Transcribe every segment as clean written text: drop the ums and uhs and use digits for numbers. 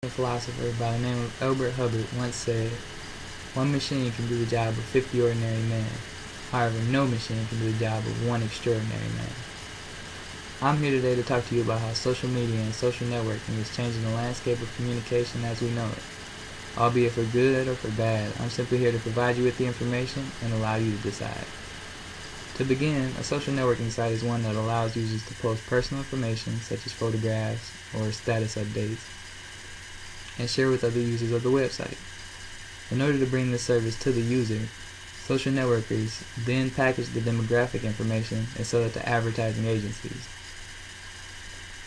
A philosopher by the name of Elbert Hubbard once said, "One machine can do the job of 50 ordinary men. However, no machine can do the job of one extraordinary man." I'm here today to talk to you about how social media and social networking is changing the landscape of communication as we know it. Albeit for good or for bad, I'm simply here to provide you with the information and allow you to decide. To begin, a social networking site is one that allows users to post personal information such as photographs or status updates and share with other users of the website. In order to bring this service to the user, social networkers then package the demographic information and sell it to advertising agencies.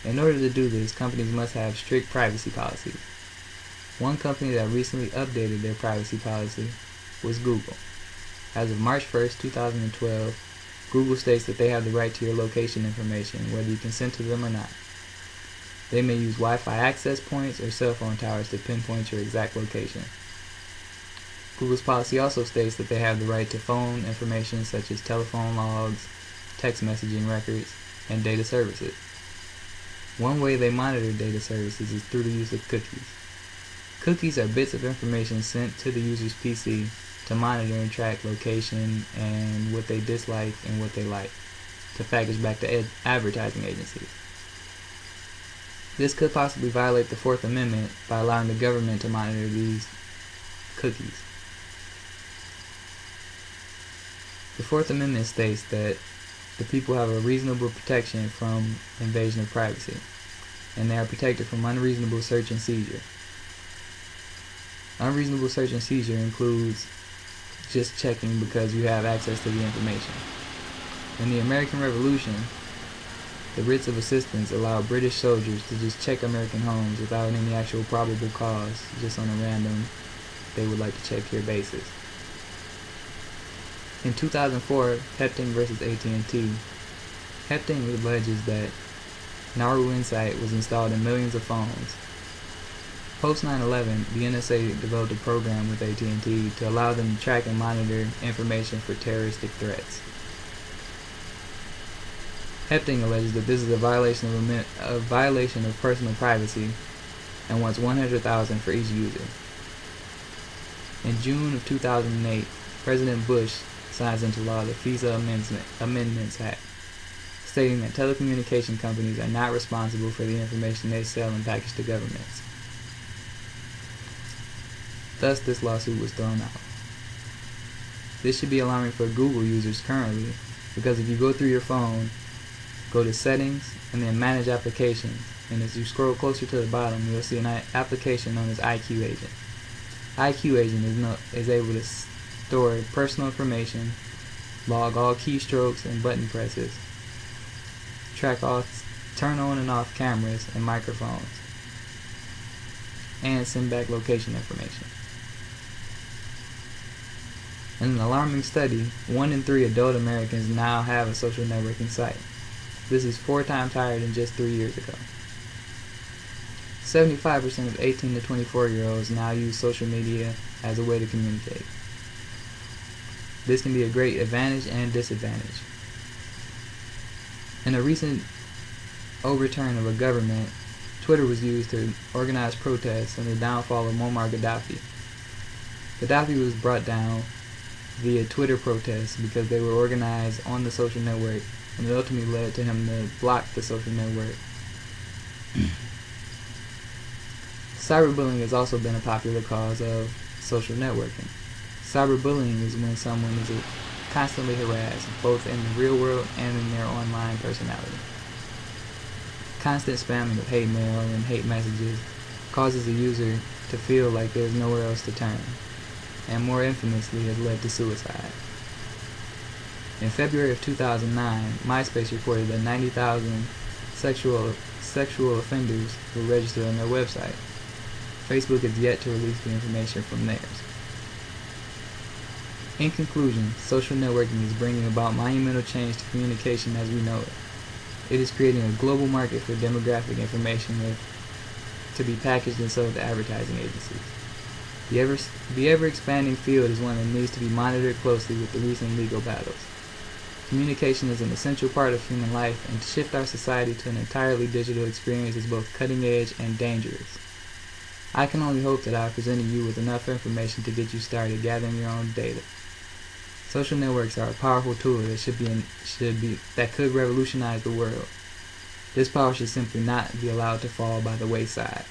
In order to do this, companies must have strict privacy policies. One company that recently updated their privacy policy was Google. As of March 1st, 2012, Google states that they have the right to your location information, whether you consent to them or not. They may use Wi-Fi access points or cell phone towers to pinpoint your exact location. Google's policy also states that they have the right to phone information such as telephone logs, text messaging records, and data services. One way they monitor data services is through the use of cookies. Cookies are bits of information sent to the user's PC to monitor and track location and what they dislike and what they like, to package back to advertising agencies. This could possibly violate the Fourth Amendment by allowing the government to monitor these cookies. The Fourth Amendment states that the people have a reasonable protection from invasion of privacy, and they are protected from unreasonable search and seizure. Unreasonable search and seizure includes just checking because you have access to the information. In the American Revolution, the writs of assistance allowed British soldiers to just check American homes without any actual probable cause, just on a random, they would like to check your basis. In 2004, Hepting versus AT&T, Hepting alleges that Nauru Insight was installed in millions of phones. Post 9/11, the NSA developed a program with AT&T to allow them to track and monitor information for terroristic threats. Hepting alleges that this is a violation of personal privacy and wants $100,000 for each user. In June of 2008, President Bush signs into law the FISA Amendments Act, stating that telecommunication companies are not responsible for the information they sell and package to governments. Thus, this lawsuit was thrown out. This should be alarming for Google users currently, because if you go through your phone, go to Settings, and then Manage Applications, and as you scroll closer to the bottom, you'll see an application known as IQ Agent. IQ Agent is able to store personal information, log all keystrokes and button presses, turn on and off cameras and microphones, and send back location information. In an alarming study, 1 in 3 adult Americans now have a social networking site. This is 4 times higher than just 3 years ago. 75% of 18 to 24-year-olds now use social media as a way to communicate. This can be a great advantage and disadvantage. In a recent overturn of a government, Twitter was used to organize protests and the downfall of Muammar Gaddafi. Gaddafi was brought down via Twitter protests because they were organized on the social network, and it ultimately led to him to block the social network. Cyberbullying has also been a popular cause of social networking. Cyberbullying is when someone is constantly harassed, both in the real world and in their online personality. Constant spamming of hate mail and hate messages causes a user to feel like there's nowhere else to turn, and more infamously has led to suicide. In February of 2009, MySpace reported that 90,000 sexual offenders were registered on their website. Facebook has yet to release the information from theirs. In conclusion, social networking is bringing about monumental change to communication as we know it. It is creating a global market for demographic information to be packaged and sold to advertising agencies. The ever-expanding field is one that needs to be monitored closely with the recent legal battles. Communication is an essential part of human life, and to shift our society to an entirely digital experience is both cutting edge and dangerous. I can only hope that I have presented you with enough information to get you started gathering your own data. Social networks are a powerful tool that could revolutionize the world. This power should simply not be allowed to fall by the wayside.